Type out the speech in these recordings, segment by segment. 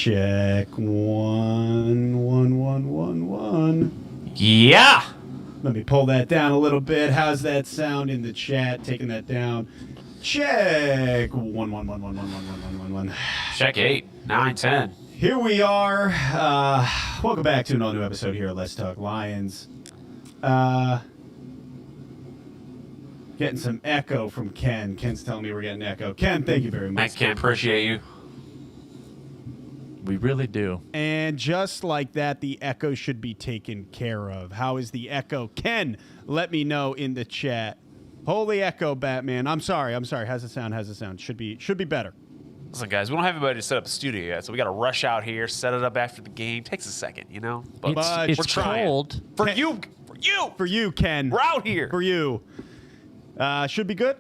Check 1. Yeah. Let me pull that down a little bit. How's that sound in the chat? Taking that down. Check 1. Check 8, 9, 10. Here we are. Welcome back to another new episode here at Let's Talk Lions. Getting some echo from Ken. Ken's telling me we're getting echo. Ken, thank you very much. Thanks, Ken. Appreciate you. We really do. And just like that, the echo should be taken care of. How is the echo? Ken, let me know in the chat. Holy echo, Batman. I'm sorry. How's it sound? Should be better. Listen, guys, we don't have anybody to set up a studio yet, so we got to rush out here, set it up after the game. Takes a second, you know? But It's we're trying. cold. For Ken- you. For you, Ken. We're out here. For you. Should be good.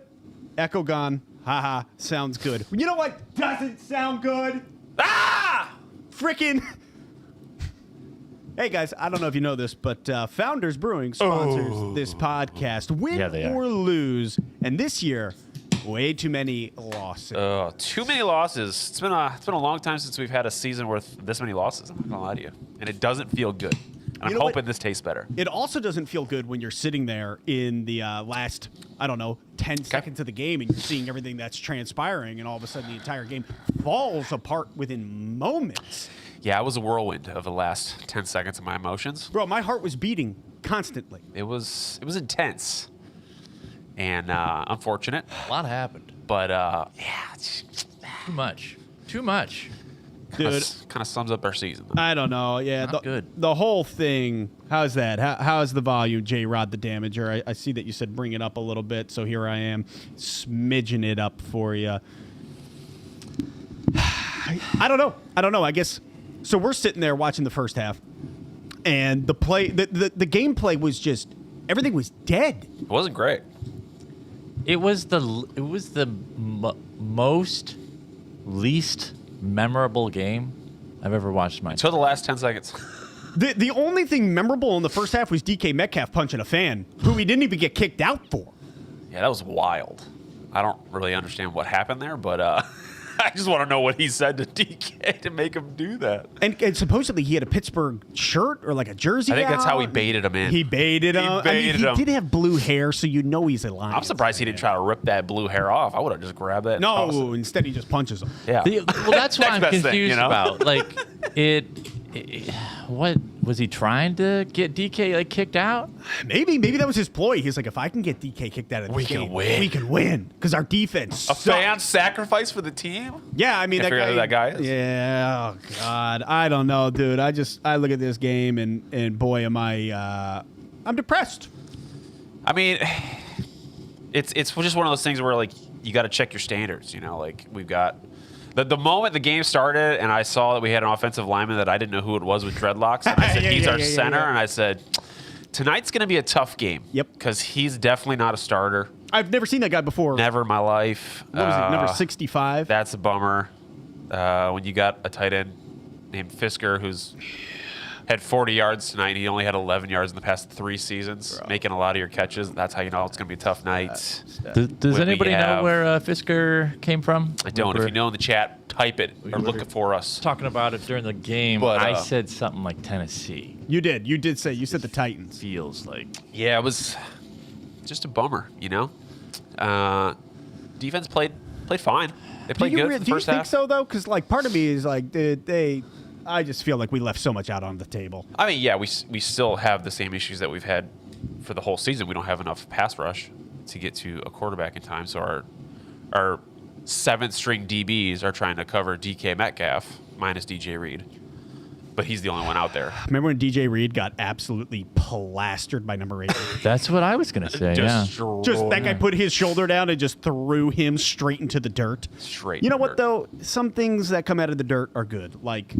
Echo gone. Haha. Sounds good. You know what doesn't sound good? Ah! Frickin'. Hey, guys, I don't know if you know this, but Founders Brewing sponsors this podcast. Win Yeah, they are. or lose. And this year, way too many losses. Too many losses. It's been a long time since we've had a season worth this many losses. I'm not gonna lie to you, and it doesn't feel good. And I'm hoping this tastes better. It also doesn't feel good when you're sitting there in the last, 10 seconds of the game and you're seeing everything that's transpiring, and all of a sudden the entire game falls apart within moments. Yeah, it was a whirlwind of the last 10 seconds of my emotions. Bro, my heart was beating constantly. It was intense and unfortunate, A lot happened. but it's Too much. Dude, kind of sums up our season. I don't know. Yeah, Not good. The whole thing. How's that? How's the volume, J-Rod the Damager? I see that you said bring it up a little bit, so here I am, smidging it up for you. I don't know. I guess. So we're sitting there watching the first half, and the gameplay was just everything was dead. It wasn't great. It was the most least memorable game I've ever watched in my Until the last 10 seconds. The only thing memorable in the first half was DK Metcalf punching a fan, who he didn't even get kicked out for. Yeah, that was wild. I don't really understand what happened there, but I just want to know what he said to DK to make him do that. And supposedly he had a Pittsburgh shirt or like a jersey. I think that's how he out. baited him in. He baited him. baited him. He did have blue hair, so you know he's a lion. I'm surprised he didn't try to rip that blue hair off. I would have just grabbed that. and tossed No, it. instead he just punches him. Yeah. Well, that's what Next I'm best confused thing, you know? about. Like, what was he trying to get DK kicked out? Maybe that was his ploy. He's like, if I can get DK kicked out of the game, we can win because our defense. A sucks. fan sacrifice for the team? Yeah, I mean Can't that figure out guy. who that guy is? Yeah, oh God, I don't know, dude. I look at this game and boy, am I'm depressed. I mean, it's just one of those things where like you got to check your standards. You know, like we've got the moment the game started and I saw that we had an offensive lineman that I didn't know who it was with dreadlocks. And I said he's our center, and I said tonight's going to be a tough game. Yep, because he's definitely not a starter. I've never seen that guy before. Never in my life. What was it, number 65? That's a bummer. When you got a tight end named Fisker who's had 40 yards tonight. He only had 11 yards in the past 3 seasons, making a lot of your catches. That's how you know it's going to be a tough night. Does anybody know where Fisker came from? I don't. If you know in the chat, type it or look it for us. Talking about it during the game, But, I said something like Tennessee. You did say you said the Titans. Feels like Yeah, it was just a bummer, you know? Defense played fine. They played good for the first Do you think half. so though? Because like part of me is like I just feel like we left so much out on the table. I mean, yeah, we still have the same issues that we've had for the whole season. We don't have enough pass rush to get to a quarterback in time. So our 7th string DBs are trying to cover DK Metcalf minus DJ Reed. But he's the only one out there. Remember when DJ Reed got absolutely plastered by number 8? that's what I was gonna say. Yeah. Just that guy put his shoulder down and just threw him straight into the dirt. Straight. You know in what the dirt. though? Some things that come out of the dirt are good, like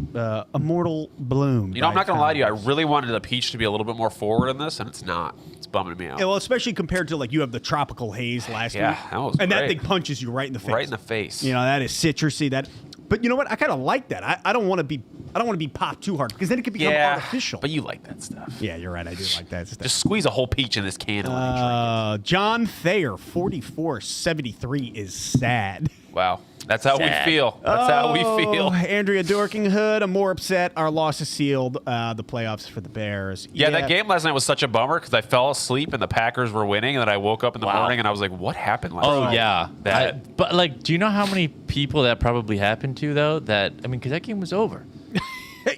Immortal Bloom. You know, I'm not going to lie to you. I really wanted the peach to be a little bit more forward in this, and it's not. It's bumming me out. Well, especially compared to like you have the tropical haze last week, that was and that great. thing punches you right in the face. Right in the face. You know that is citrusy. But you know what? I kind of like that. I don't want to be popped too hard because then it could become artificial. But you like that stuff. Yeah, you're right. I do like that stuff. Just squeeze a whole peach in this can and let me drink John Thayer, 4473 is sad. it. Wow. That's how we feel. That's how we feel. Andrea Dorkinghood, I'm more upset. Our loss is sealed the playoffs for the Bears. Yeah, that game last night was such a bummer because I fell asleep and the Packers were winning, and then I woke up in the morning and I was like, "What happened last night?" Oh yeah, but like, do you know how many people that probably happened to though? Because that game was over.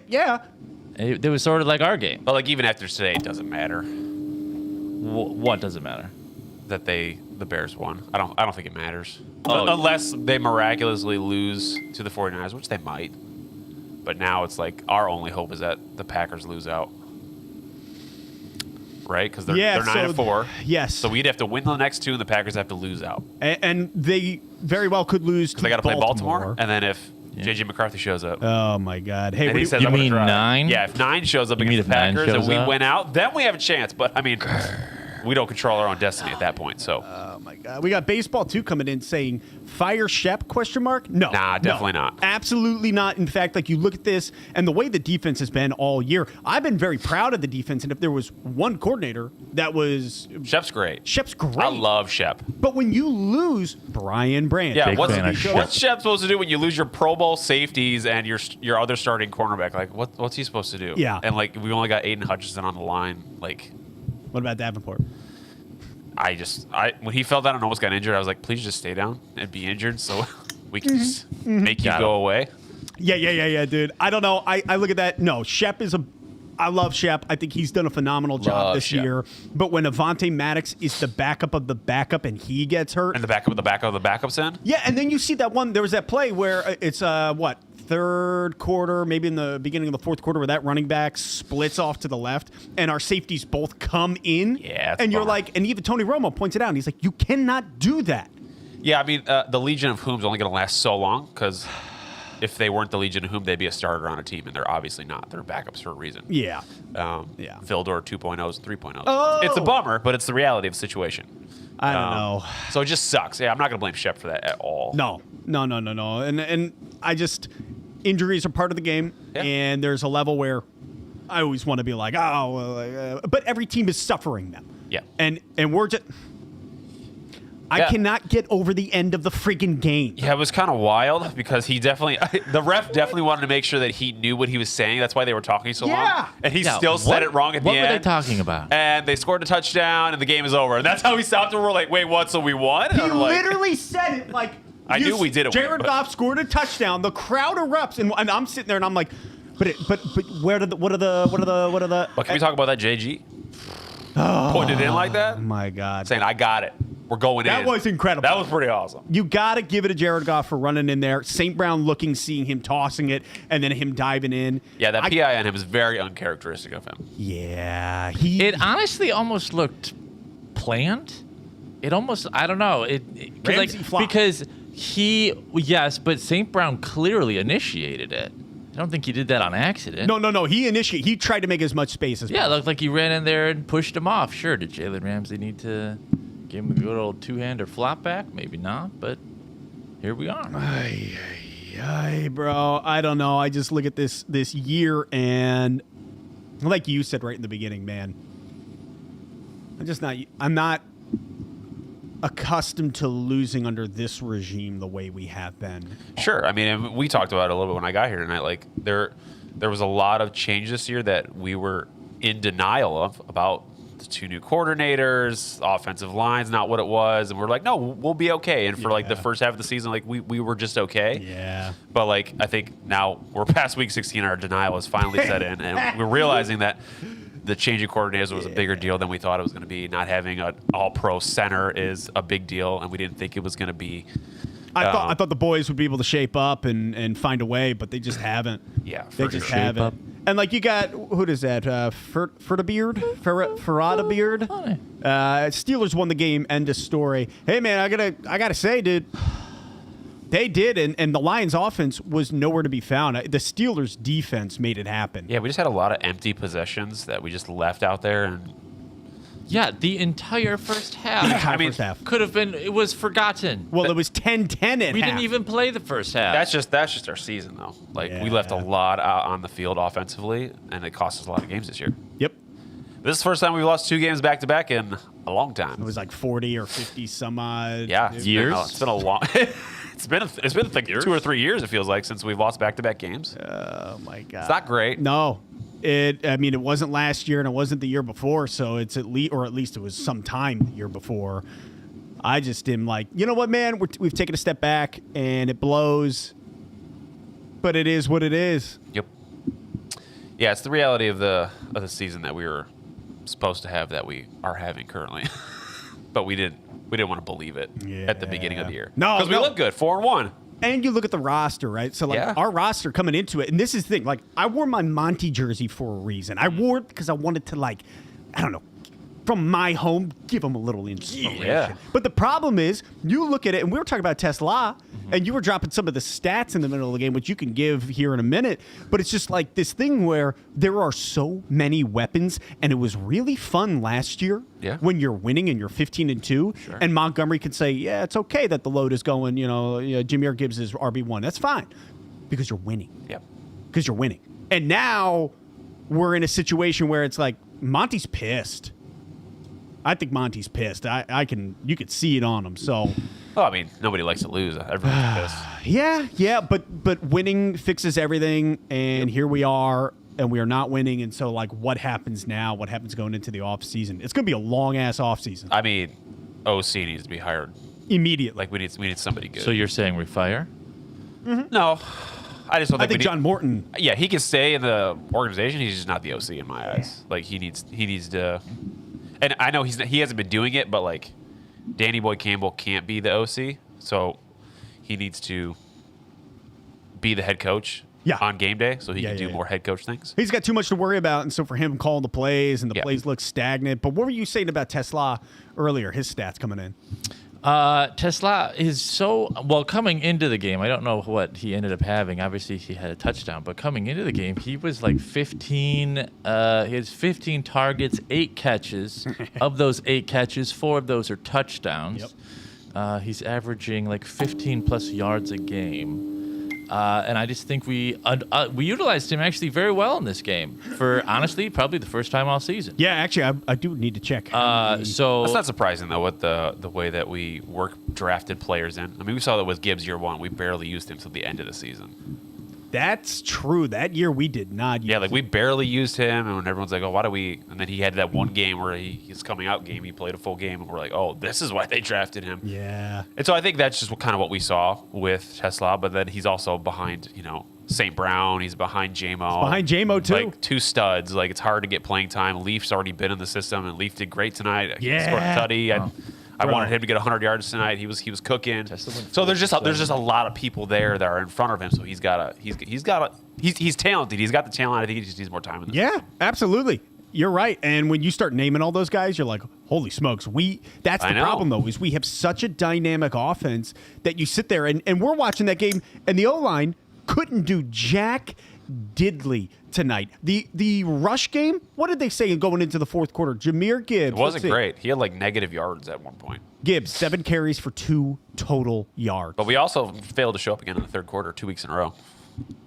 Yeah. It was sort of like our game. But like even after today, it doesn't matter What doesn't matter? that the Bears won. I don't think it matters Oh. unless they miraculously lose to the 49ers, which they might. But now it's like our only hope is that the Packers lose out, right? Because they're 9-4. Yes. So we'd have to win the next two, and the Packers have to lose out. And they very well could lose to They got to play Baltimore, and then if J.J. McCarthy shows up, Oh, my God. Hey, and he says, You "I'm gonna mean try." 9? Yeah, if 9 shows up You mean against the if 9 Packers and shows we up? win out, then we have a chance. But I mean, we don't control our own destiny at that point. So oh, my God. We got baseball, too, coming in saying, fire Shep, question mark? No. Nah, definitely not. Absolutely not. In fact, like you look at this and the way the defense has been all year, I've been very proud of the defense. And if there was one coordinator that was... Shep's great. Shep's great. I love Shep. But when you lose Brian Branch... Yeah, Big fan of Shep. what's Shep supposed to do when you lose your Pro Bowl safeties and your other starting cornerback? Like, what's he supposed to do? Yeah. And like, we only got Aiden Hutchinson on the line. Like, What about Davenport? When he fell down and almost got injured, I was like, please just stay down and be injured so we can just make you go away. Yeah, dude. I don't know. I look at that. No, Shep is I love Shep. I think he's done a phenomenal job Love this Shep. year. But when Avonte Maddox is the backup of the backup and he gets hurt. And the backup of the backup of the backup's in? Yeah, and then you see that one. There was that play where it's third quarter, maybe in the beginning of the fourth quarter, where that running back splits off to the left, and our safeties both come in. Yeah, it's and you're bummer. like, and even Tony Romo points it out. And he's like, you cannot do that. Yeah, I mean, the Legion of Whom's only going to last so long because if they weren't the Legion of Whom, they'd be a starter on a team, and they're obviously not. They're backups for a reason. Yeah. Yeah. Vildor 2.0s and 3.0s. Oh! It's a bummer, but it's the reality of the situation. I don't know. So it just sucks. Yeah, I'm not going to blame Shep for that at all. No. And I just injuries are part of the game, Yeah. and there's a level where I always want to be like, but every team is suffering them. Yeah. And we're just. I cannot get over the end of the freaking game. Yeah, it was kind of wild because he definitely, the ref definitely wanted to make sure that he knew what he was saying. That's why they were talking so long. And he still said it wrong at the end. What were they talking about? And they scored a touchdown and the game is over. And that's how we stopped and we're like, wait, what? So we won? He And I'm like, literally said it like I knew we did it. Jared Goff scored a touchdown. The crowd erupts, and I'm sitting there and I'm like, but what are the But can we talk about that JG? Pointed in like that? Oh my God. Saying, I got it. We're going in. That was incredible. That was pretty awesome. You got to give it to Jared Goff for running in there. St. Brown looking, seeing him tossing it, and then him diving in. Yeah, that PI on him is very uncharacteristic of him. Yeah. It honestly almost looked planned. It almost, I don't know. Ramsey flopped. Because yes, but St. Brown clearly initiated it. I don't think he did that on accident. No. He tried to make as much space as Yeah, it possible. looked like he ran in there and pushed him off. Sure, did Jalen Ramsey need to give him a good old two-hander flop back? Maybe not, but here we are. Ay, bro. I don't know. I just look at this year, and like you said right in the beginning, man, I'm not accustomed to losing under this regime the way we have been. Sure. I mean, and we talked about it a little bit when I got here tonight. Like, there was a lot of change this year that we were in denial of about the two new coordinators, offensive lines, not what it was. And we're like, no, we'll be okay. And for like the first half of the season, like we were just okay. Yeah. But like, I think now we're past week 16, our denial has finally set in. And we're realizing that the change of coordinators was a bigger deal than we thought it was going to be. Not having an all-pro center is a big deal, and we didn't think it was going to be. I thought the boys would be able to shape up and find a way, but they just haven't. Yeah, They for just sure. haven't. Up. And like you got, who is that? Ferrada-Beard? Steelers won the game. End of story. Hey man, I gotta say, dude, they did, and the Lions' offense was nowhere to be found. The Steelers' defense made it happen. Yeah, we just had a lot of empty possessions that we just left out there, and Yeah, the entire first half. I mean, First half. Could have been, it was forgotten. Well, it was 10-10 at We half. didn't even play the first half. that's just our season though. Like we left a lot out on the field offensively, and it cost us a lot of games this year. Yep. This is the first time we've lost 2 games back to back in a long time. It was like 40 or 50 some odd. Yeah, Years? It's been a long. It's been like 2 or 3 years. It feels like since we've lost back-to-back games. Oh my God. It's not great. No. It wasn't last year and it wasn't the year before, so it's at least it was sometime the year before. I just am like, you know what, man? We've taken a step back and it blows, but it is what it is. Yep. Yeah, it's the reality of the season that we were supposed to have that we are having currently, but we didn't want to believe it at the beginning of the year. No, because we look good, 4-1. And you look at the roster, right? So, like, our roster coming into it, and this is the thing. Like, I wore my Monty jersey for a reason. I wore it because I wanted to, like, I don't know, from my home, give them a little inspiration. Yeah. But the problem is, you look at it, and we were talking about Tesla, and you were dropping some of the stats in the middle of the game, which you can give here in a minute. But it's just like this thing where there are so many weapons, and it was really fun last year when you're winning and you're 15-2, and Montgomery can say, yeah, it's okay that the load is going, Jahmyr Gibbs is RB1. That's fine because you're winning. Yep. Because you're winning. And now we're in a situation where it's like Monty's pissed. I think Monty's pissed. You could see it on him. So, well, I mean, nobody likes to lose. Everyone's pissed. Yeah, but winning fixes everything, and here we are, and we are not winning. And so, like, what happens now? What happens going into the off season? It's going to be a long ass off season. I mean, OC needs to be hired immediately. Like we need somebody good. So you're saying we fire? Mm-hmm. No, I just don't think John Morton. Yeah, he can stay in the organization. He's just not the OC in my eyes. Like he needs to. And I know he hasn't been doing it, but like Danny Boy Campbell can't be the OC, so he needs to be the head coach on game day so he can do more head coach things. He's got too much to worry about, and so for him calling the plays, and the plays look stagnant. But what were you saying about Tesla earlier, his stats coming in? Tesla is coming into the game. I don't know what he ended up having. Obviously, he had a touchdown, but coming into the game, he was like 15. He has 15 targets, 8 catches. Of those 8 catches, 4 of those are touchdowns. Yep. He's averaging like 15 plus yards a game. And I just think we utilized him actually very well in this game for honestly probably the first time all season. Yeah, actually, I do need to check. So that's not surprising though with the way that we drafted players in. I mean, we saw that with Gibbs year 1. We barely used him till the end of the season. That's true. That year we did not use him. We barely used him, and when everyone's like, oh, why do we? And then he had that one game where his coming out game, he played a full game, and we're like, oh, this is why they drafted him. Yeah. And so I think that's just kind of what we saw with Tesla, but then he's also behind, St. Brown. He's behind J-Mo. Behind J-Mo, too. Like, 2 studs. Like, it's hard to get playing time. Leaf's already been in the system, and Leaf did great tonight. He scored a tutty. I wanted him to get 100 yards tonight. He was cooking. So there's just a lot of people there that are in front of him. So he's talented. He's got the talent. I think he just needs more time. Yeah, absolutely. You're right. And when you start naming all those guys, you're like, holy smokes. That's the problem, though, is we have such a dynamic offense that you sit there and we're watching that game, and the O-line couldn't do jack diddly tonight. The rush game, what did they say going into the fourth quarter? Jahmyr Gibbs. It wasn't great. He had like negative yards at one point. Gibbs, 7 carries for 2 total yards. But we also failed to show up again in the third quarter 2 weeks in a row.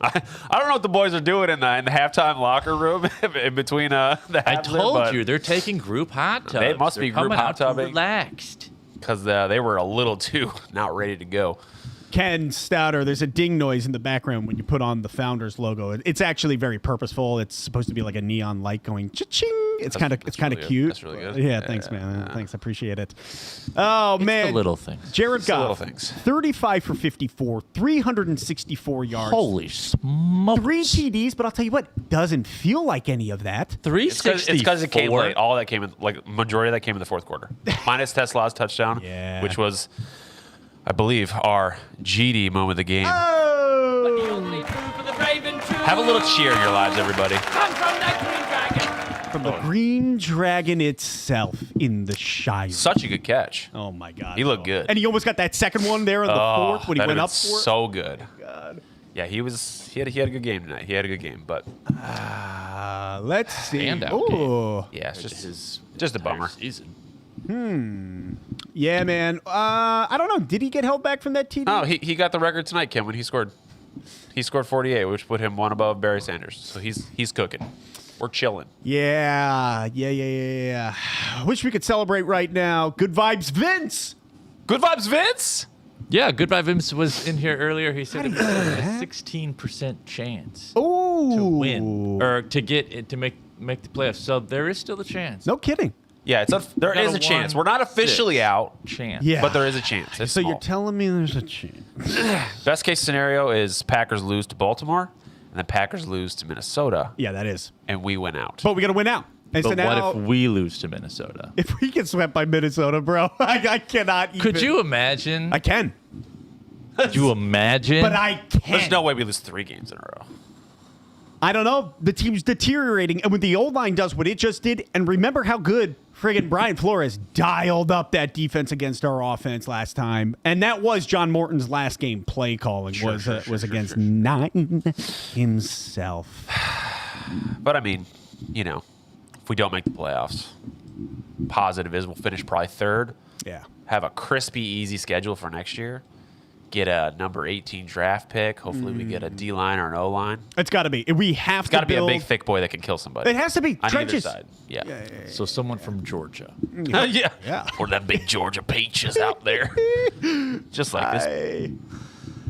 I don't know what the boys are doing in the halftime locker room in between the halves. I told you, they're taking group hot tubs. They must be group hot tubbing. Relaxed. Because they were a little too not ready to go. Ken Stouter, there's a ding noise in the background when you put on the Founders logo. It's actually very purposeful. It's supposed to be like a neon light going cha-ching. It's kind of really cute. That's really good. Yeah, thanks, man. Thanks, I appreciate it. Oh, man. The little things. Jared Goff, little things. 35 for 54, 364 yards. Holy smokes. 3 TDs, but I'll tell you what, doesn't feel like any of that. 364. It's because it came late. All that came in, like majority of that came in the fourth quarter. Minus Tesla's touchdown, which was, I believe, our GD moment of the game. Oh! Have a little cheer in your lives, everybody. From the Green Dragon itself in the Shire. Such a good catch. Oh, my God. He looked good. And he almost got that second one there in the fourth when he went up for it. So good. Oh, God. Yeah, he had a good game tonight. He had a good game, but let's see. Standout game. yeah, it's just a bummer. Season. Yeah, man. I don't know. Did he get held back from that TD? No, he got the record tonight, Kim, when he scored. He scored 48, which put him one above Barry Sanders. So he's cooking. We're chilling. Yeah. Wish we could celebrate right now. Good vibes, Vince. Good vibes, Vince. Yeah, Goodbye Vince was in here earlier. He said it was a 16% chance Oh, to win or to get it to make the playoffs. So there is still a chance. No kidding. Yeah, there got is a a chance. We're 1-6 not officially out, chance. Yeah. but there is a chance. It's So you're small. telling me there's a chance? Best case scenario is Packers lose to Baltimore, and then Packers lose to Minnesota, Yeah, that is. and we win out. But we got to win out. And But so now, what if we lose to Minnesota? if we get swept by Minnesota, bro, I cannot even. Could you imagine? I can. Could you imagine? But I can't. There's no way we lose 3 games in a row. I don't know. The team's deteriorating. And when the old line does what it just did, and remember how good friggin' Brian Flores dialed up that defense against our offense last time. And that was John Morton's last game play calling was against Nine himself. But I mean, if we don't make the playoffs, positive is we'll finish probably 3rd. Yeah. Have a crispy, easy schedule for next year. Get a number 18 draft pick. Hopefully, we get a D line or an O line. It's got to be. We have It's got to to be a build. big, thick boy that can kill somebody. It has to be. on Trenches. either side. Yeah. So someone from Georgia. Yeah. Yeah. Or them big Georgia peaches out there. Just like this.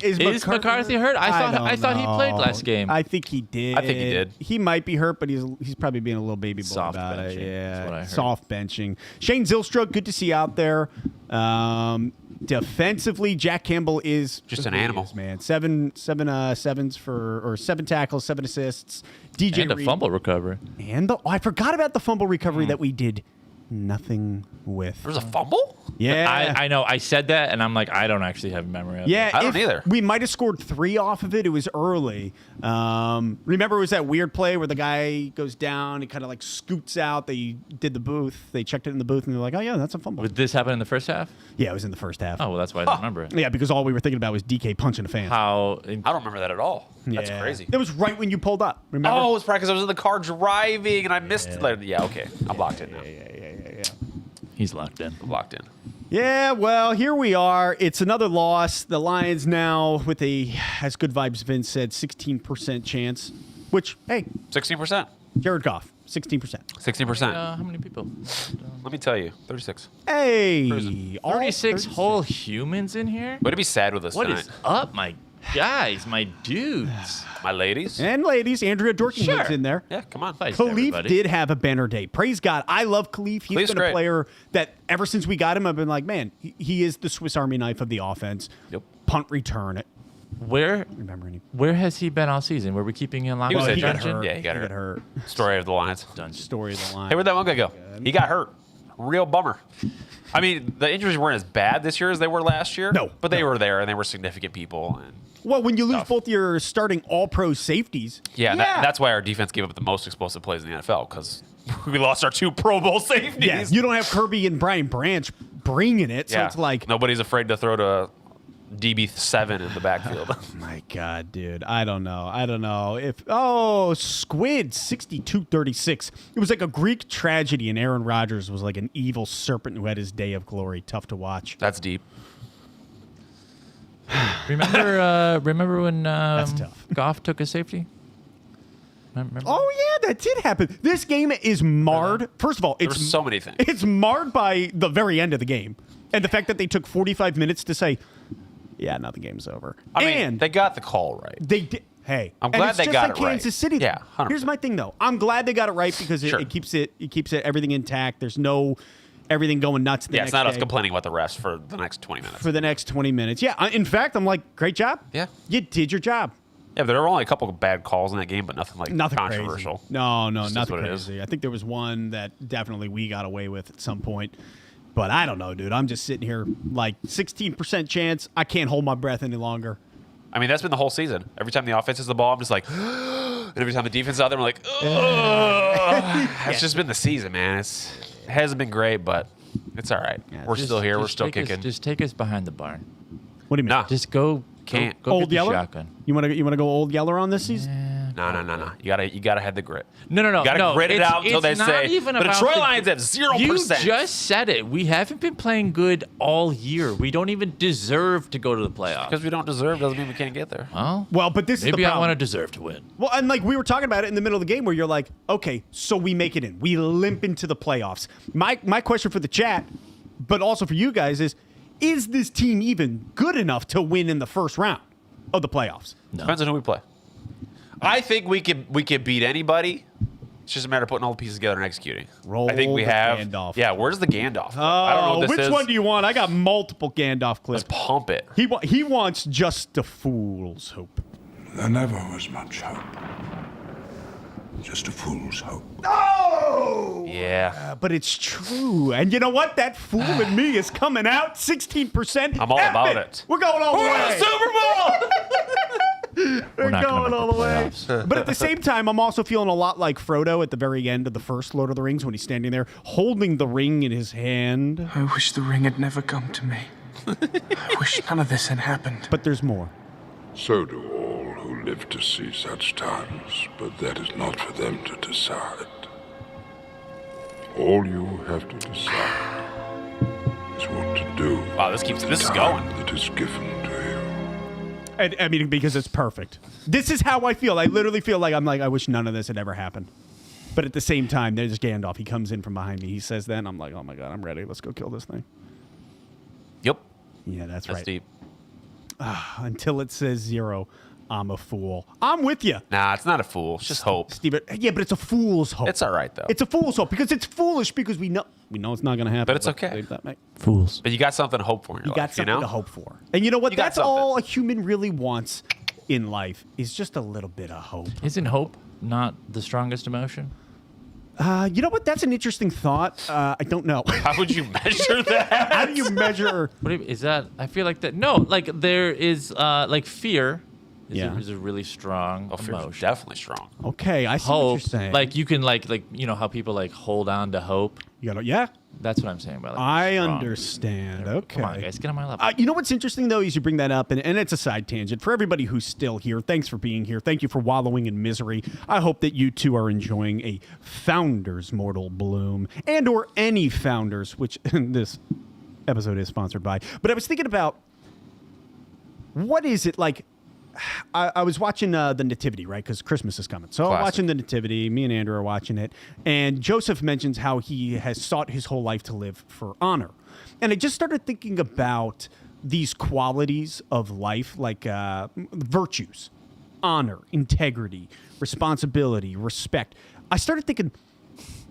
Is McCarthy hurt? I thought he played last game. I think he did. I think he did. He might be hurt, but he's probably being a little baby boy Soft about it. benching, Yeah, that's what I heard. soft benching. Shane Zylstra, good to see out there. Defensively, Jack Campbell is Just an who he animal. is, man. Seven tackles, 7 assists. DJ and a Reed- fumble recovery. and I forgot about the fumble recovery that we did nothing with. There's a fumble? Yeah, I know. I said that, and I'm like, I don't actually have memory of it. Yeah, I don't either. We might have scored 3 off of it. It was early. Remember, it was that weird play where the guy goes down, he kind of like scoots out. They did the booth. They checked it in the booth, and they're like, "Oh yeah, that's a fumble." Would this happen in the first half? Yeah, it was in the first half. Oh, well, that's why I don't remember it. Yeah, because all we were thinking about was DK punching a fan. How? I don't remember that at all. That's Yeah. crazy. That was right when you pulled up. Remember? Oh, it was probably because I was in the car driving and I missed it. Like, yeah, okay. I'm locked in now. yeah. He's locked in. I'm locked in. Yeah, well, here we are. It's another loss. The Lions now with a, as Good Vibes Vince said, 16% chance. Which, hey, 16%. Jared Goff, 16%. 16%. How many people? Let me tell you, 36. Hey, all 36 whole humans in here? Way to be sad with us What tonight. is up, my guys, my dudes? My ladies? And ladies, Andrea Dorkingwood's in there. Yeah, come on. Thanks, Khalif everybody. did have a banner day. Praise God. I love Khalif. He's Khalif's been a great. player that ever since we got him, I've been like, man, he is the Swiss Army knife of the offense. Yep. Punt return it. Where Remember any? where has he been all season? Were we keeping him locked? He was in injured. dungeon? hurt. Yeah, he got hurt. hurt. Story of the Lions. Story of the line. Hey, where'd that one guy go? He got hurt. Real bummer. I mean, the injuries weren't as bad this year as they were last year. No, But they were there, and they were significant people. And Well, when you lose Tough. both your starting all-pro safeties. yeah, that's why our defense gave up the most explosive plays in the NFL, because we lost our 2 Pro Bowl safeties. Yeah, you don't have Kirby and Brian Branch bringing it, so Yeah. it's like, Nobody's afraid to throw to DB7 in the backfield. my God, dude, I don't know. Squid 62-36. It was like a Greek tragedy, and Aaron Rodgers was like an evil serpent who had his day of glory. Tough to watch. That's deep. Remember when tough. Goff took a safety? Remember? Oh yeah, that did happen. This game is marred. First of all, There's it's so many things. It's marred by the very end of the game, and the fact that they took 45 minutes to say, "Yeah, now the game's over." I mean, and they got the call right. they did. Hey, I'm and glad it's they just got like it right. Kansas City. Yeah, 100%. Here's my thing though. I'm glad they got it right because Sure. it keeps it everything intact. There's no everything going nuts. The Yeah, next it's not us day complaining about the rest for the next 20 minutes. for the next 20 minutes. Yeah, in fact, I'm like, great job. Yeah. you did your job. Yeah, there were only a couple of bad calls in that game, but nothing like Nothing controversial. crazy. No, Just is nothing what it is. crazy. I think there was one that definitely we got away with at some point. But I don't know, dude. I'm just sitting here like 16% chance. I can't hold my breath any longer. I mean, that's been the whole season. Every time the offense has the ball, I'm just like, and every time the defense is out there, I'm like, ugh. It's just been the season, man. It hasn't been great, but it's all right. Yeah, we're Just- still here. We're just still take us- kicking. Just take us behind the barn. What do you mean? Nah. Just go. Can't. Go Old get the Yeller? shotgun. You want to go Old Yeller on this season? No. You gotta have the grit. No. You gotta grit it it's- out until they it's not say. even But about Detroit the- Lions have 0%. You just said it. We haven't been playing good all year. We don't even deserve to go to the playoffs. Because we don't deserve doesn't mean we can't get there. Well, but this is Maybe the I problem. want to deserve to win. Well, and like we were talking about it in the middle of the game where you're like, okay, so we make it in. We limp into the playoffs. My question for the chat, but also for you guys is is this team even good enough to win in the first round of the playoffs? No. Depends on who we play. I think we could beat anybody. It's just a matter of putting all the pieces together and executing. Roll I think we the have. Gandalf. Yeah, where's the Gandalf? I don't know Oh, what this which is. one do you want? I got multiple Gandalf clips. Let's pump it. He wants just a fool's hope. There never was much hope. Just a fool's hope. Oh! Yeah. But it's true. And you know what? That fool in me is coming out 16%. I'm all F about it. We're going all the way. Super Bowl! We're not gonna going make all the the way. playoffs. But at the same time, I'm also feeling a lot like Frodo at the very end of the first Lord of the Rings when he's standing there holding the ring in his hand. I wish the ring had never come to me. I wish none of this had happened. But there's more. So do all who live to see such times, but that is not for them to decide. All you have to decide is what to do. Wow, this with the is time going. that is given to you. And, I mean, because it's perfect. This is how I feel. I literally feel like I wish none of this had ever happened. But at the same time, there's Gandalf. He comes in from behind me. He says that, and I'm like, oh my God, I'm ready. Let's go kill this thing. Yep. Yeah, that's That's right. deep. Until it says 0, I'm a fool. I'm with you. Nah, it's not a fool. It's just hope. Steven, yeah, but it's a fool's hope. It's all right, though. It's a fool's hope because it's foolish because we know it's not going to happen. But it's okay. That might, Fools. But you got something to hope for in your you got life, something you know? to hope for. And you know what? You got That's something. all a human really wants in life is just a little bit of hope. Isn't hope not the strongest emotion? You know what? That's an interesting thought. I don't know. How would you measure that? How do you measure? Is that? I feel like that. No, like there is like fear. Yeah. Is a really strong Oh, fear's emotion. definitely strong. Okay, I see what Hope, you're saying. like you can like you know how people like hold on to hope. you gotta, yeah, That's what I'm saying about. Like, I strong. understand. Okay. Come on, guys, get on my level. You know what's interesting, though, is you bring that up, and it's a side tangent. For everybody who's still here, thanks for being here. Thank you for wallowing in misery. I hope that you, too, are enjoying a Founders Mortal Bloom and or any Founders, which this episode is sponsored by. But I was thinking about, what is it like? I was watching the Nativity, right? Because Christmas is coming. So I'm Classic. watching the Nativity. Me and Andrew are watching it. And Joseph mentions how he has sought his whole life to live for honor. And I just started thinking about these qualities of life, like virtues, honor, integrity, responsibility, respect. I started thinking,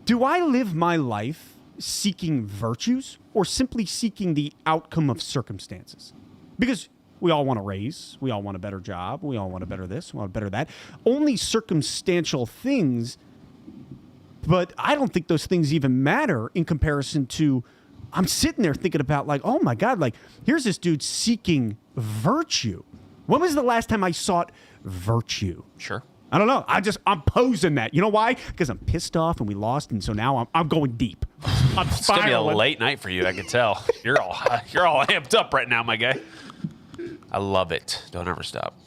do I live my life seeking virtues or simply seeking the outcome of circumstances? Because we all want a raise. We all want a better job. We all want a better this. We want a better that. Only circumstantial things, but I don't think those things even matter in comparison to, I'm sitting there thinking about like, oh my God, like here's this dude seeking virtue. When was the last time I sought virtue? Sure. I don't know. I'm posing that. You know why? Because I'm pissed off and we lost, and so now I'm going deep. I'm It's gonna be a spiraling. late night for you. I can tell. You're all amped up right now, my guy. I love it. Don't ever stop.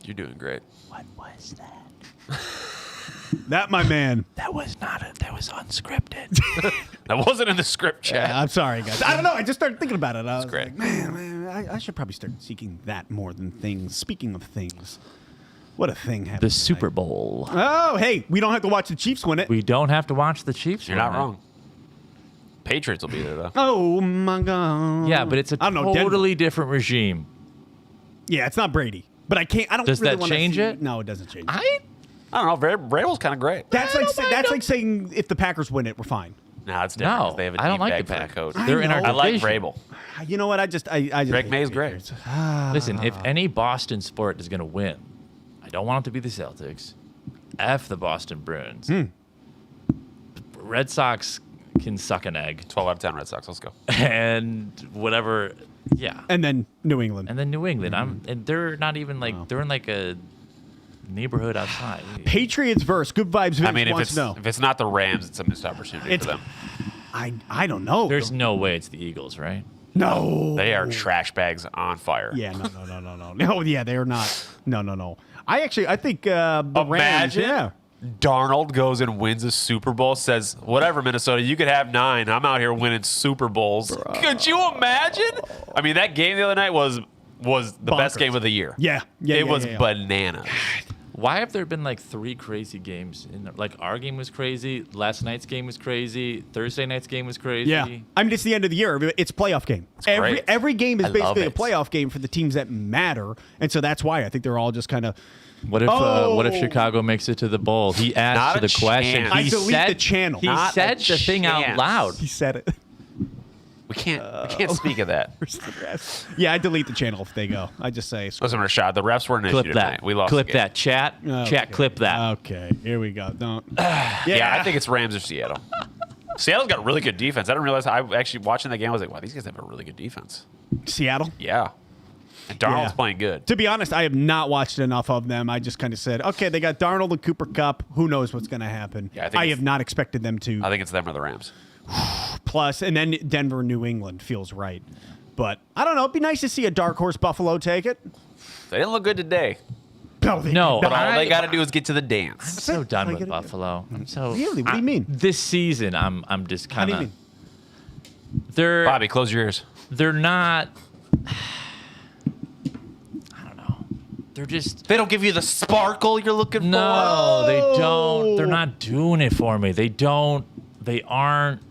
You're doing great. What was that? That, my man. That was not it. That was unscripted. That wasn't in the script, chat. I'm sorry, guys. I don't know. I just started thinking about it. I was great. like, man, I should probably start seeking that more than things. Speaking of things, what a thing happened. The Super Bowl. Oh, hey, we don't have to watch the Chiefs win it. We don't have to watch the Chiefs. You're win not it. wrong. Patriots will be there though. Oh my God. Yeah, but it's a I don't know, Denver. totally different regime. Yeah, it's not Brady. But I can't. I don't. Does really that wanna change see, it? No, it doesn't change. I I don't know. Vrabel's kind of great. That's like saying if the Packers win it, we're fine. No, it's different. 'cause no. they have a I don't deep like bag the for a Packers. coach. They're in our know. I like division. Vrabel. You know what? I just Greg hate May's the great. Patriots. Listen, if any Boston sport is going to win, I don't want it to be the Celtics. F the Boston Bruins. Red Sox can suck an egg. 12 out of 10 Red Sox. Let's go. And whatever, yeah. And then New England. And then New England. And they're not even like, they're in like a neighborhood outside. Patriots versus Good Vibes. Vince I mean, wants to know. if it's not the Rams, it's a missed opportunity It's- for them. I don't know. There's no way it's the Eagles, right? no. They are trash bags on fire. Yeah, no. No, yeah, they're not. No. I think the Rams. Imagine Yeah. Darnold goes and wins a Super Bowl, says, whatever, Minnesota, you could have 9. I'm out here winning Super Bowls. Could you imagine? I mean, that game the other night was the best Bonkers. game of the year. Yeah. It was yeah. bananas. Why have there been like 3 crazy games? Like our game was crazy. Last night's game was crazy. Thursday night's game was crazy. Yeah. I mean, it's the end of the year. It's a playoff game. great. Every game is I love basically a it. playoff game for the teams that matter. And so that's why I think they're all just kind of. What if Chicago makes it to the bowl? He asked Not a the question. chance. I He delete said the channel. He Not said a the thing out chance. loud. He said it. We can't speak of that. Yeah, I delete the channel if they go. I just say. Listen, Rashad, the refs were an issue Clip tonight. that. We lost. Clip the game. that. Chat. Okay. Chat. Clip that. Okay, here we go. Don't. Yeah, I think it's Rams or Seattle. Seattle's got really good defense. I didn't realize. I actually watching the game. I was like, wow, these guys have a really good defense. Seattle. Yeah, and Darnold's Yeah. playing good. To be honest, I have not watched enough of them. I just kind of said, okay, they got Darnold and Cooper Kupp. Who knows what's going to happen? Yeah, I think I it's- have not expected them to. I think it's them or the Rams. Plus, and then Denver, New England feels right. But I don't know. It'd be nice to see a dark horse Buffalo take it. They didn't look good today. No, they No, did But not. all they got to do is get to the dance. I'm so done I with get it. Buffalo. I'm so Really? What do you mean? This season, I'm just How do kind you of. mean? They're Bobby, close your ears. they're not. I don't know. They're just. They don't give you the sparkle you're looking No, they Oh. don't. They're not doing it for me. They don't. They aren't.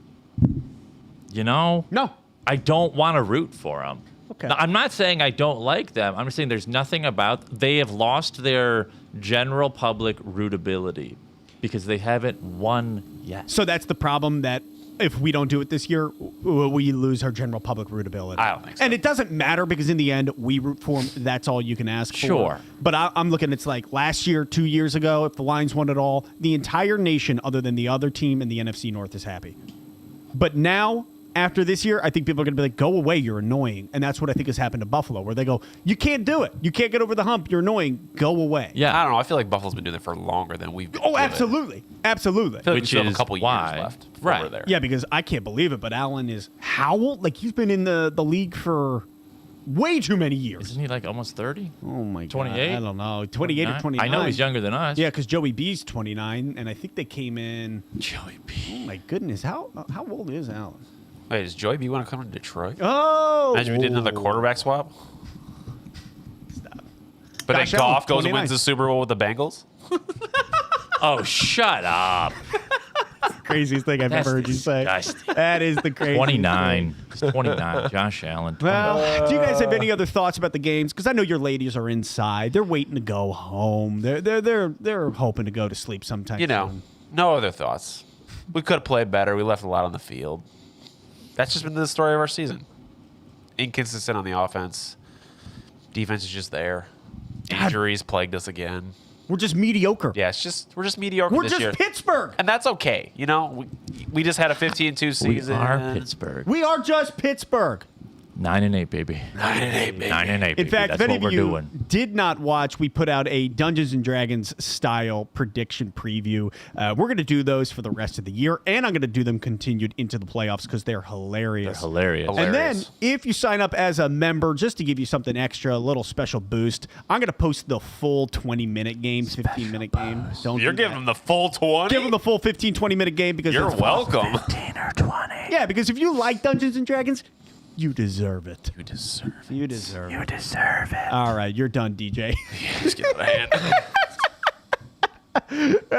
You know. No. I don't want to root for them. Okay. Now, I'm not saying I don't like them. I'm just saying there's nothing about. They have lost their general public rootability because they haven't won yet. So that's the problem that if we don't do it this year, we lose our general public rootability. I don't think so. And it doesn't matter because in the end, we root for them. That's all you can ask for. Sure. But I'm looking, it's like last year, 2 years ago, if the Lions won it all, the entire nation, other than the other team in the NFC North, is happy. But now, after this year, I think people are going to be like, go away, you're annoying. And that's what I think has happened to Buffalo, where they go, you can't do it. You can't get over the hump. You're annoying. Go away. Yeah. I don't know. I feel like Buffalo's been doing it for longer than we've been. Oh, doing it. absolutely. Absolutely. I feel like we Which still have a is couple why- years left Right. over there. Yeah, because I can't believe it, but Allen is how old? Like, he's been in the league for way too many years. Isn't he like almost 30? Oh, my God. 28? I don't know. 28 or 29. I know he's younger than us. Yeah, because Joey B's 29, and I think they came in. Joey B. Oh, my goodness. How old is Allen? Wait, does Joey B want to come to Detroit? Oh! Imagine we did another quarterback swap. Stop. But Josh then Goff Allen's goes and 29. wins the Super Bowl with the Bengals. Oh, shut up. Craziest thing I've That's ever heard you say. disgusting. That is the craziest 29. He's 29. Josh Allen. 29. Well, do you guys have any other thoughts about the games? Because I know your ladies are inside. They're waiting to go home. They're hoping to go to sleep sometime. You know, soon. no other thoughts. We could have played better. We left a lot on the field. That's just been the story of our season. Inconsistent on the offense. Defense is just there. Injuries plagued us again. We're just mediocre. Yeah, we're just mediocre We're this just year. Pittsburgh. And that's okay. You know, we just had a 15-2 We season. are Pittsburgh. We are just Pittsburgh. 9-8, baby. 9-8, baby. 9-8, baby. In fact, That's if any what we're of you doing. did not watch, we put out a Dungeons and Dragons style prediction preview. We're going to do those for the rest of the year, and I'm going to do them continued into the playoffs because they're hilarious. They're hilarious. And then, Hilarious. if you sign up as a member, just to give you something extra, a little special boost, I'm going to post the full 20-minute game, 15-minute game. Don't You're do giving that. them the full 20? Give them the full 15, 20-minute game because You're it's fun. welcome. Yeah, because if you like Dungeons and Dragons, you deserve it. You deserve it. You deserve it. deserve it. All right, you're done, DJ. Just get out of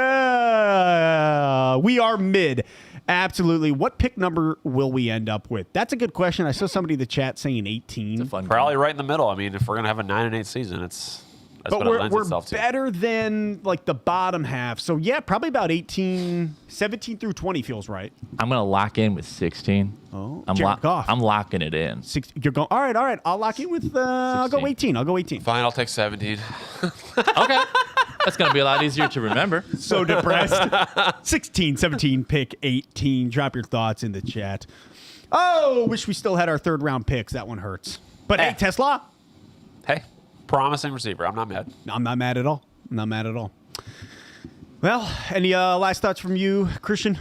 hand. We are mid. Absolutely. What pick number will we end up with? That's a good question. I saw somebody in the chat saying 18. Fun Probably game. right in the middle. I mean, if we're going to have a 9-8 season, that's But what it lends we're itself to. better than like the bottom half. So yeah, probably about 18, 17 through 20 feels right. I'm going to lock in with 16. Oh, I'm, Jared Goff. I'm locking it in. You're going. All right. I'll lock in with. I'll go 18. I'll go 18. Fine, I'll take 17. Okay. That's going to be a lot easier to remember. So depressed. 16, 17, pick 18. Drop your thoughts in the chat. Oh, wish we still had our third round picks. That one hurts. But hey, Tesla. Hey, promising receiver. I'm not mad. I'm not mad at all. I'm not mad at all. Well, any last thoughts from you, Christian?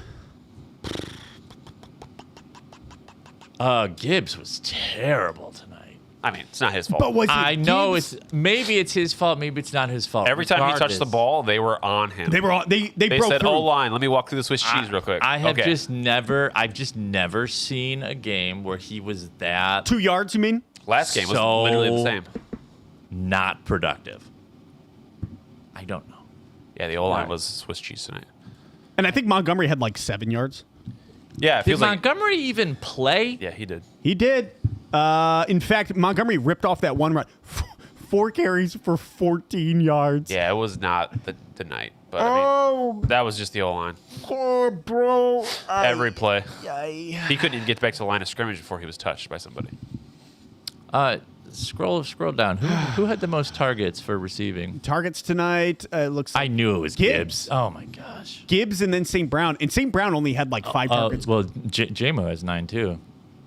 Gibbs was terrible tonight. I mean, it's not his fault. But was it I know Gibbs? maybe it's his fault, maybe it's not his fault. Every time he touched the Regardless, ball, they were on him. They were all, they They broke said, through. "Oh, line, let me walk through the Swiss cheese real quick." I have Okay. I've just never seen a game where he was that 2 yards, you mean? Last game was so- literally the same. not productive. I don't know. Yeah, the O-line was Swiss cheese tonight. And I think Montgomery had like 7 yards. Yeah, it Did feels like... Montgomery even play? Yeah, he did. He did. In fact, Montgomery ripped off that one run. 4 carries for 14 yards. Yeah, it was not the night. But I mean, that was just the O-line. Oh, bro. Every play. He couldn't even get back to the line of scrimmage before he was touched by somebody. Scroll down. Who had the most targets for receiving? Targets tonight. Looks like I knew it was Gibbs. Oh my gosh. Gibbs and then St. Brown. And St. Brown only had like 5 targets. Well, JMO has 9 too.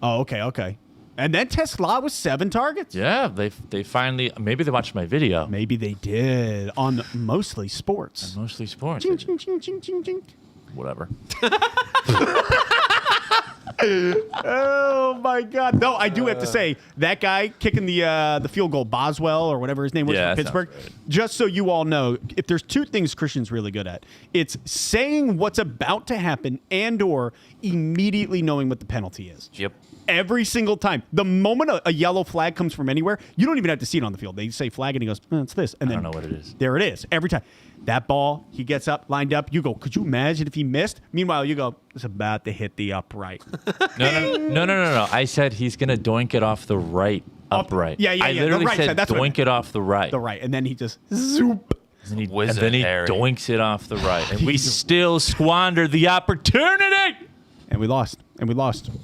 Oh, okay. And then Tesla was 7 targets. Yeah, they finally maybe they watched my video. Maybe they did on Mostly Sports. Mostly sports. Ching, ching, ching, ching, ching, ching. Whatever. Oh my God! No, I do have to say that guy kicking the field goal, Boswell or whatever his name was from Pittsburgh. Just so you all know, if there's 2 things Christian's really good at, it's saying what's about to happen and/or immediately knowing what the penalty is. Yep. Every single time, the moment a yellow flag comes from anywhere, you don't even have to see it on the field. They say flag, and he goes, "It's this," and I then don't know what it is. There it is every time. That ball, he gets up, lined up. You go, could you imagine if he missed? Meanwhile, you go, it's about to hit the upright. No. I said he's gonna doink it off the right upright. Yeah. I literally the right said side. That's what I doink meant. it off the right. The right, and then he just zoop. And he Wizard Harry. doinks it off the right, and we still squandered the opportunity. And we lost.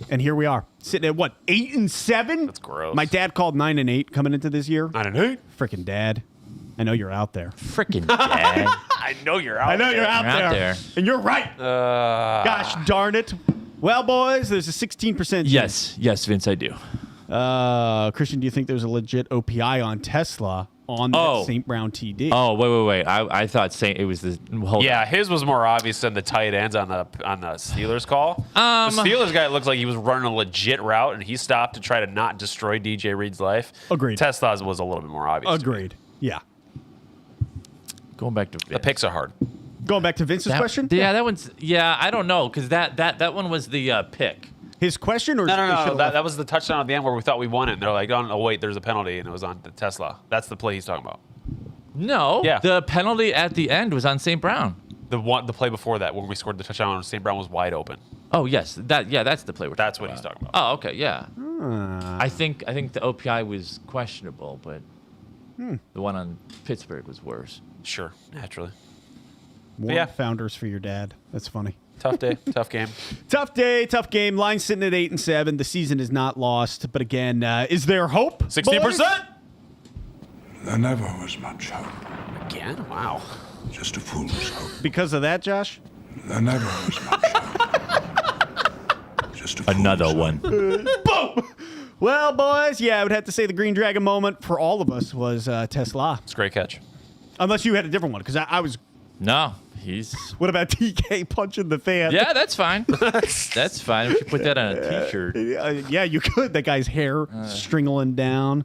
And here we are, sitting at what, 8-7? That's gross. My dad called 9-8 coming into this year. 9-8. Freaking dad. I know you're out there. Freaking dad. I know you're out. I know you're out You're there. out there. And you're right. Gosh darn it. Well, boys, there's a 16% chance. Yes, Vince, I do. Christian, do you think there's a legit OPI on Tesla on that St. Brown TD? Oh, wait. I thought saying it was the. Hold Yeah, on. his was more obvious than the tight ends on the Steelers call. The Steelers guy looked like he was running a legit route, and he stopped to try to not destroy DJ Reed's life. Agreed. Tesla's was a little bit more obvious. Agreed. Yeah. Going back to The picks are hard. Going back to Vince's question? Yeah, that one's. Yeah, I don't know because that one was the pick. His question or No. That was the touchdown at the end where we thought we won it. And they're like, oh, wait, there's a penalty, and it was on the Tesla. That's the play he's talking about. No, Yeah. the penalty at the end was on St. Brown. The play before that when we scored the touchdown, St. Brown was wide open. Oh yes, that's the play. That's what he's talking about. Oh, okay, yeah. I think the OPI was questionable, but the one on Pittsburgh was worse. Sure, naturally. More Yeah. Founders for your dad. That's funny. Tough day, tough game. Tough day, tough game. Line sitting at 8-7. The season is not lost. But again, is there hope? 16%? There never was much hope. Again? Wow. Just a fool's hope. Because of that, Josh? There never was much hope. Just a fool's Another hope. one. Boom! Well, boys, yeah, I would have to say the Green Dragon moment for all of us was Tesla. It's a great catch. Unless you had a different one, because I was. No, he's. What about TK punching the fan? Yeah, that's fine. That's fine. If you put that on a T-shirt. Yeah, you could. That guy's hair stringling down.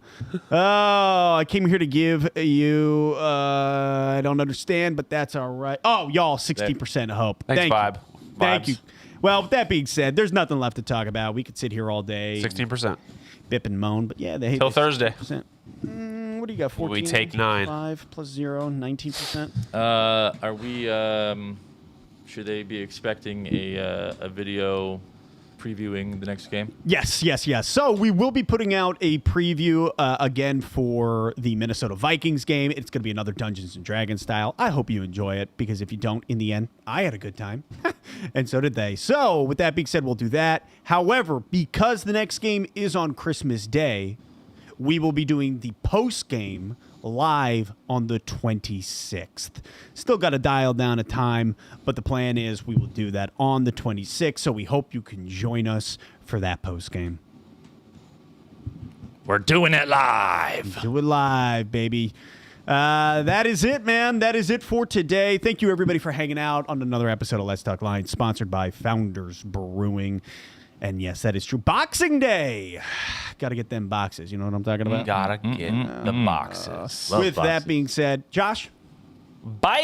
Oh, I came here to give you. I don't understand, but that's all right. Oh, y'all, 16% hope. Thanks, Thank you. Vibe. Thank Vibes. you. Well, with that being said, there's nothing left to talk about. We could sit here all day. 16%. Bip and moan, but yeah, they hate Till Thursday. 16%. What do you got? 14, We take 9. 5 plus 0, 19%. Are we? Should they be expecting a video previewing the next game? Yes. So we will be putting out a preview again for the Minnesota Vikings game. It's going to be another Dungeons and Dragons style. I hope you enjoy it because if you don't, in the end, I had a good time. And so did they. So with that being said, we'll do that. However, because the next game is on Christmas Day, we will be doing the post game live on the 26th. Still got to dial down a time, but the plan is we will do that on the 26th. So we hope you can join us for that post game. We're doing it live. Do it live, baby. That is it, man. That is it for today. Thank you, everybody, for hanging out on another episode of Let's Talk Lions, sponsored by Founders Brewing. And yes, that is true. Boxing Day. Got to get them boxes. You know what I'm talking about? Gotta get the boxes. With that boxes. being said, Josh? Bye.